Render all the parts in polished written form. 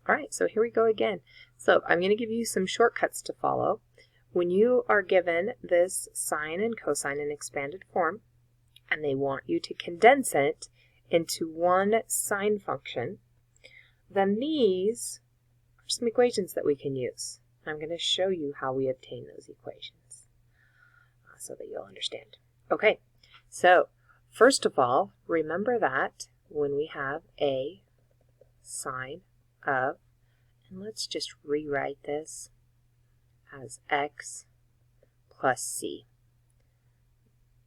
All right, so here we go again. So I'm going to give you some shortcuts to follow. When you are given this sine and cosine in expanded form, and they want you to condense it into one sine function, then these are some equations that we can use. I'm going to show you how we obtain those equations so that you'll understand. Okay, so first of all, remember that when we have a sine of, and let's just rewrite this as x plus c.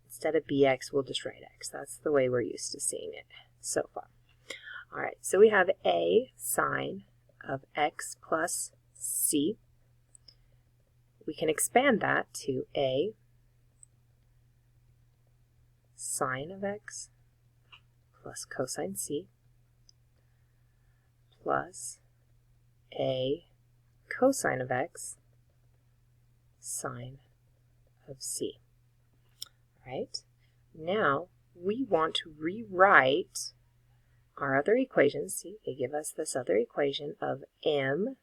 Instead of bx, we'll just write x. That's the way we're used to seeing it so far. All right, so we have a sine of x plus c. We can expand that to a sine of x plus cosine c plus a cosine of x sine of c. All right, now we want to rewrite our other equations. See, they give us this other equation of m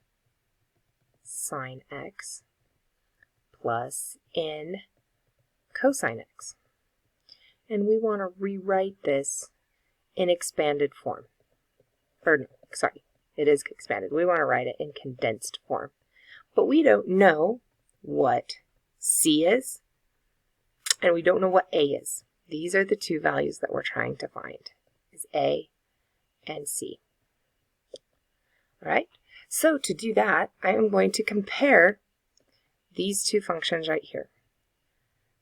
sine x plus n cosine x. And we want to rewrite this in expanded form. Or, no, sorry, it is expanded. We want to write it in condensed form. But we don't know what c is, and we don't know what a is. These are the two values that we're trying to find, is a and c. All right, so to do that, I am going to compare these two functions right here.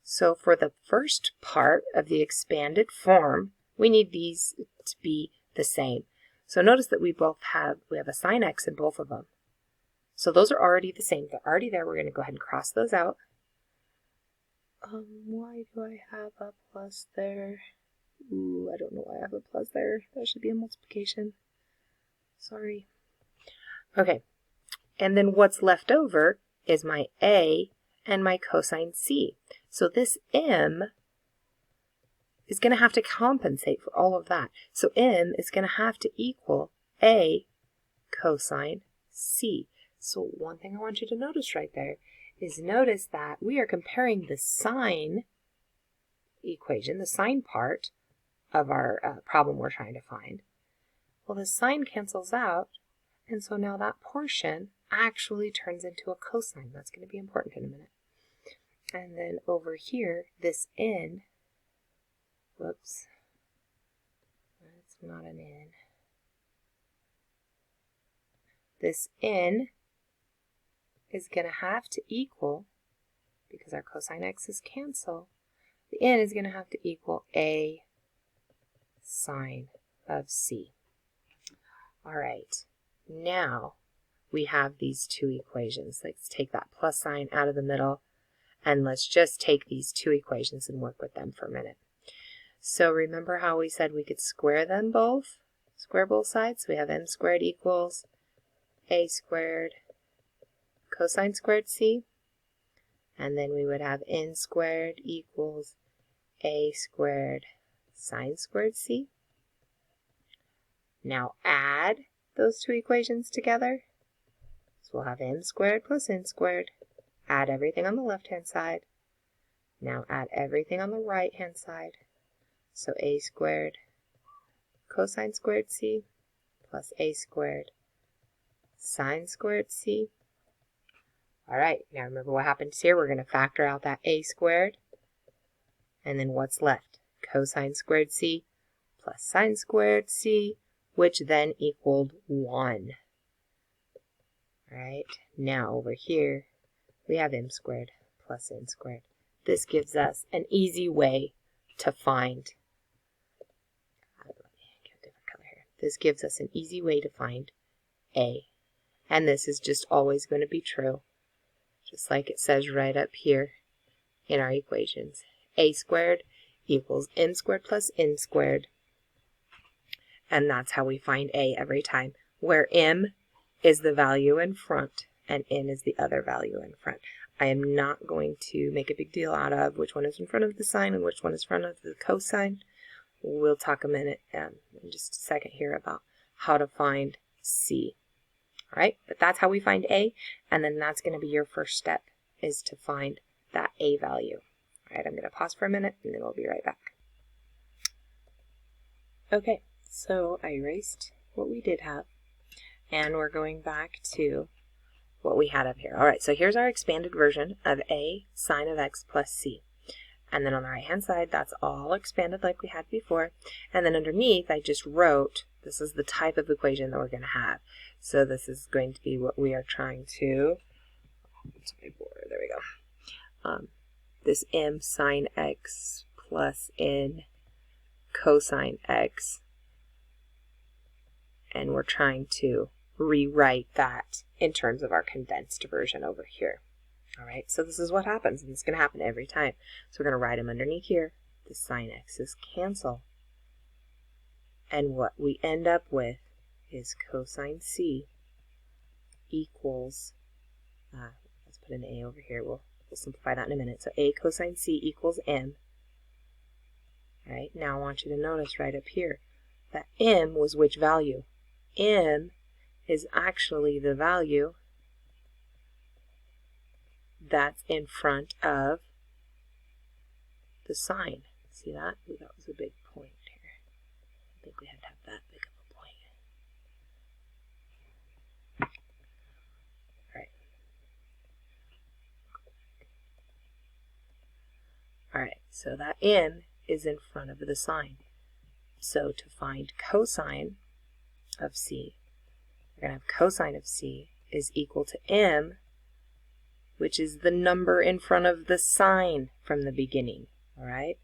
So for the first part of the expanded form, we need these to be the same. So notice that we have a sine x in both of them. So those are already the same. They're already there. We're going to go ahead and cross those out. Why do I have a plus there? Ooh, I don't know why I have a plus there. That should be a multiplication. Sorry. Okay, and then what's left over is my a and my cosine c. So this m is going to have to compensate for all of that. So m is going to have to equal a cosine c. So one thing I want you to notice right there is notice that we are comparing the sine equation, the sine part of our problem we're trying to find. Well, the sine cancels out, and so now that portion actually turns into a cosine. That's going to be important in a minute. And then over here, this n, whoops, that's not an n. This n is going to have to equal, because our cosine x's cancel, the n is going to have to equal a sine of c. All right, now we have these two equations. Let's take that plus sign out of the middle, and let's just take these two equations and work with them for a minute. So remember how we said we could square them both? Square both sides. So we have m squared equals a squared cosine squared c. And then we would have n squared equals a squared sine squared c. Now add those two equations together. So we'll have m squared plus n squared. Add everything on the left-hand side. Now add everything on the right-hand side. So a squared cosine squared c plus a squared sine squared c. All right, now remember what happens here. We're going to factor out that a squared. And then what's left? Cosine squared c plus sine squared c, which then equaled 1. All right, now over here, we have m squared plus n squared. This gives us an easy way to find, this gives us an easy way to find a. And this is just always going to be true, just like it says right up here in our equations. A squared equals m squared plus n squared. And that's how we find a every time, where m is the value in front and n is the other value in front. I am not going to make a big deal out of which one is in front of the sine and which one is in front of the cosine. We'll talk a minute in just a second here about how to find c. All right, but that's how we find A, and then that's going to be your first step, is to find that A value. All right, I'm going to pause for a minute, and then we'll be right back. Okay, so I erased what we did have, and we're going back to what we had up here. All right, so here's our expanded version of A sine of x plus c. And then on the right-hand side, that's all expanded like we had before. And then underneath, I just wrote, this is the type of equation that we're going to have. So this is going to be what we are trying to, there we go. This m sine x plus n cosine x. And we're trying to rewrite that in terms of our condensed version over here. All right, so this is what happens, and it's going to happen every time. So we're going to write them underneath here. The sine x's cancel. And what we end up with is cosine c equals, let's put an a over here. We'll simplify that in a minute. So a cosine c equals m. All right, now I want you to notice right up here that m was which value? M is actually the value that's in front of the sine. See that? Ooh, that was a big point here. I think we had to have that big of a point. Alright. Alright, so that n is in front of the sine. So to find cosine of c, we're going to have cosine of c is equal to m, which is the number in front of the sine from the beginning, all right,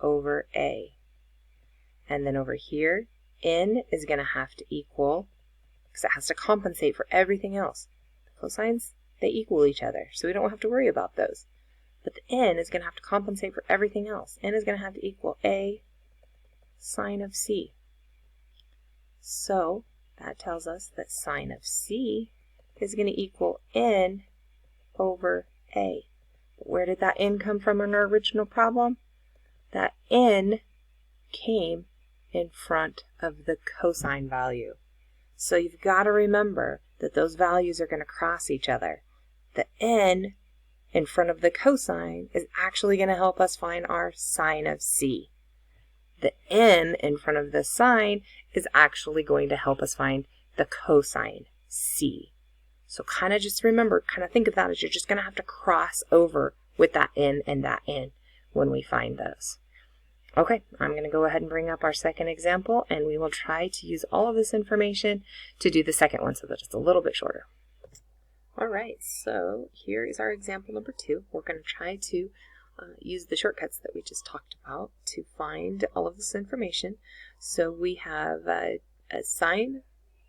over a. And then over here, n is going to have to equal, because it has to compensate for everything else. The cosines, they equal each other, so we don't have to worry about those. But the n is going to have to compensate for everything else. N is going to have to equal a sine of c. So that tells us that sine of c is going to equal n over a. But where did that n come from in our original problem? That n came in front of the cosine value. So you've got to remember that those values are going to cross each other. The n in front of the cosine is actually going to help us find our sine of c. The n in front of the sine is actually going to help us find the cosine c. So kind of just remember, kind of think of that as you're just going to have to cross over with that n and that n when we find those. Okay, I'm going to go ahead and bring up our second example, and we will try to use all of this information to do the second one so that it's a little bit shorter. All right, so here is our example number 2. We're going to try to use the shortcuts that we just talked about to find all of this information. So we have a sine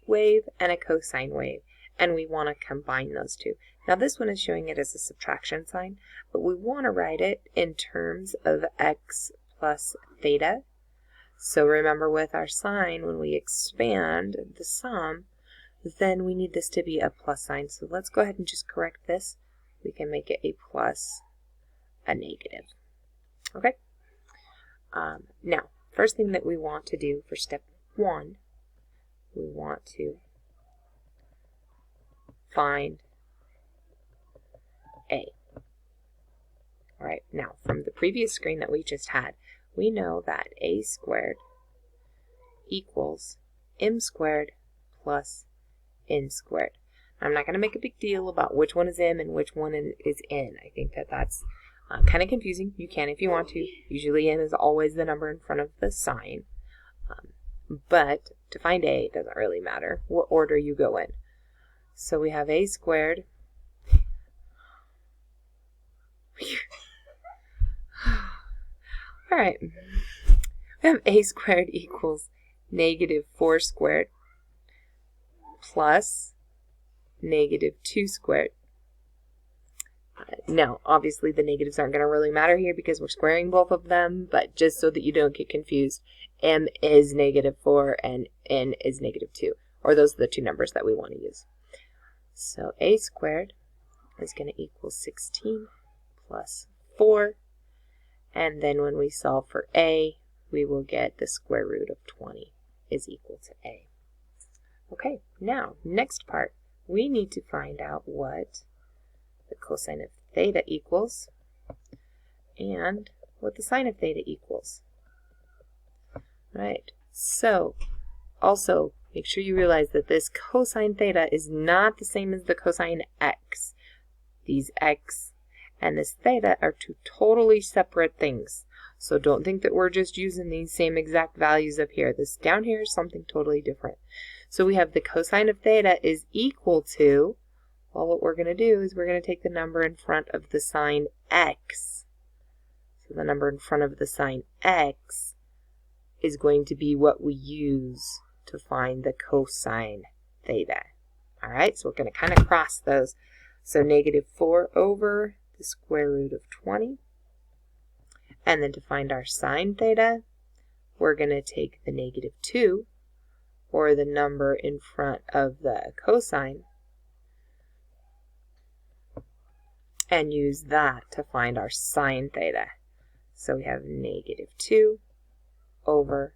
wave and a cosine wave, and we want to combine those two. Now this one is showing it as a subtraction sign, but we want to write it in terms of x plus theta. So remember, with our sine, when we expand the sum, then we need this to be a plus sign. So let's go ahead and just correct this. We can make it a plus, a negative. Okay? Now, first thing that we want to do for step 1, we want to find a. All right, now from the previous screen that we just had, we know that a squared equals m squared plus n squared. I'm not going to make a big deal about which one is m and which one is n. I think that that's kind of confusing. You can if you want to. Usually m is always the number in front of the sign. But to find a, it doesn't really matter what order you go in. So we have a squared. All right. We have a squared equals negative 4 squared plus negative 2 squared. Now, obviously the negatives aren't going to really matter here because we're squaring both of them, but just so that you don't get confused, m is negative 4 and n is negative 2, or those are the two numbers that we want to use. So a squared is going to equal 16 plus 4, and then when we solve for a, we will get the square root of 20 is equal to a. Okay, now, next part, we need to find out what the cosine of theta equals and what the sine of theta equals. Right, so also make sure you realize that this cosine theta is not the same as the cosine x. These x and this theta are two totally separate things. So don't think that we're just using these same exact values up here. This down here is something totally different. So we have the cosine of theta is equal to, well, what we're going to do is we're going to take the number in front of the sine x. So the number in front of the sine x is going to be what we use to find the cosine theta. All right, so we're going to kind of cross those. So negative 4 over the square root of 20. And then to find our sine theta, we're going to take the negative 2, or the number in front of the cosine, and use that to find our sine theta. So we have negative 2 over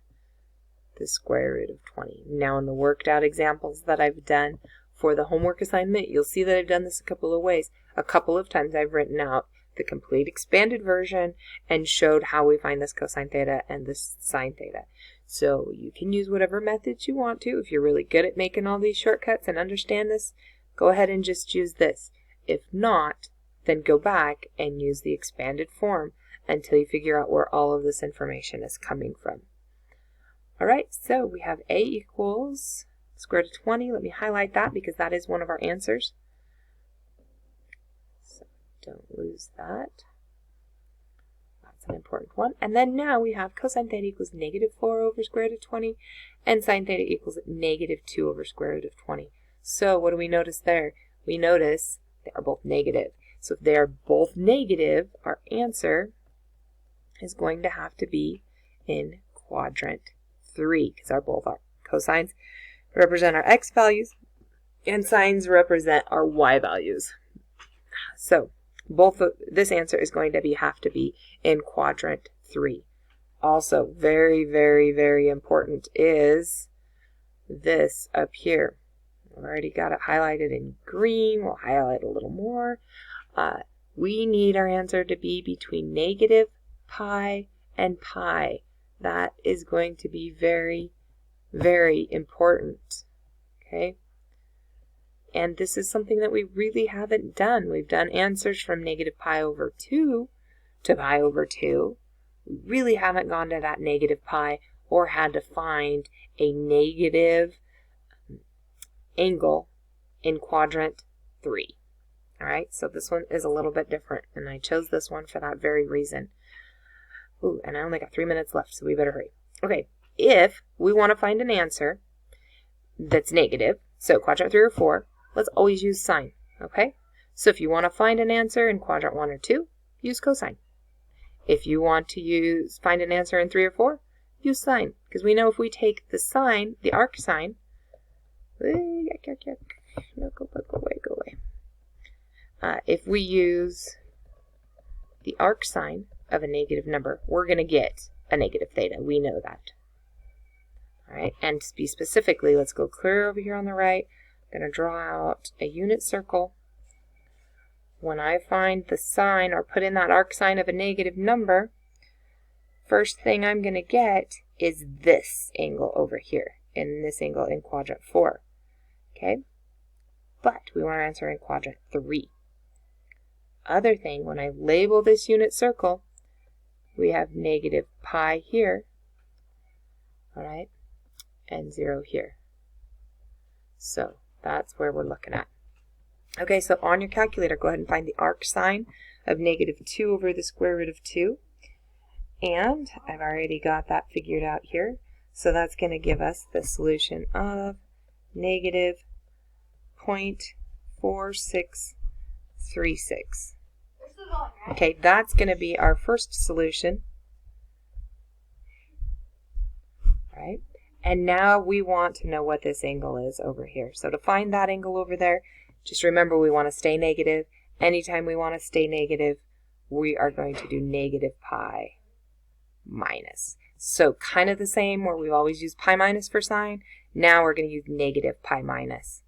the square root of 20. Now in the worked out examples that I've done for the homework assignment, you'll see that I've done this a couple of ways. A couple of times I've written out the complete expanded version and showed how we find this cosine theta and this sine theta. So you can use whatever methods you want to. If you're really good at making all these shortcuts and understand this, go ahead and just use this. If not, then go back and use the expanded form until you figure out where all of this information is coming from. Alright, so we have a equals square root of 20. Let me highlight that because that is one of our answers. So don't lose that. That's an important one. And then now we have cosine theta equals negative 4 over square root of 20 and sine theta equals negative 2 over square root of 20. So what do we notice there? We notice they are both negative. So if they are both negative, our answer is going to have to be in quadrant 3 because both our cosines represent our x values and sines represent our y values. So both of this answer is going to have to be in quadrant 3. Also very, very, very important is this up here. I've already got it highlighted in green. We'll highlight a little more. We need our answer to be between negative pi and pi. That is going to be very, very important. Okay? And this is something that we really haven't done. We've done answers from negative pi over 2 to pi over 2. We really haven't gone to that negative pi or had to find a negative angle in quadrant 3. Alright, so this one is a little bit different, and I chose this one for that very reason. Ooh, and I only got 3 minutes left, so we better hurry. Okay, if we want to find an answer that's negative, so quadrant 3 or 4, let's always use sine, okay? So if you want to find an answer in quadrant 1 or 2, use cosine. If you want to find an answer in 3 or 4, use sine. Because we know if we take the sine, the arc sine, no, go away. If we use the arc sine of a negative number, we're going to get a negative theta. We know that. All right, and to be specifically, let's go clear over here on the right. I'm going to draw out a unit circle. When I find the sine or put in that arc sine of a negative number, first thing I'm going to get is this angle over here, and this angle in quadrant 4. Okay? But we want to answer in quadrant 3. Other thing, when I label this unit circle, we have negative pi here, all right, and 0 here. So that's where we're looking at. Okay, so on your calculator, go ahead and find the arc sine of negative 2 over the square root of 2. And I've already got that figured out here. So that's going to give us the solution of negative 0.4636. Okay, that's going to be our first solution. All right. And now we want to know what this angle is over here. So to find that angle over there, just remember we want to stay negative. Anytime we want to stay negative, we are going to do negative pi minus. So kind of the same where we've always used pi minus for sine. Now we're going to use negative pi minus.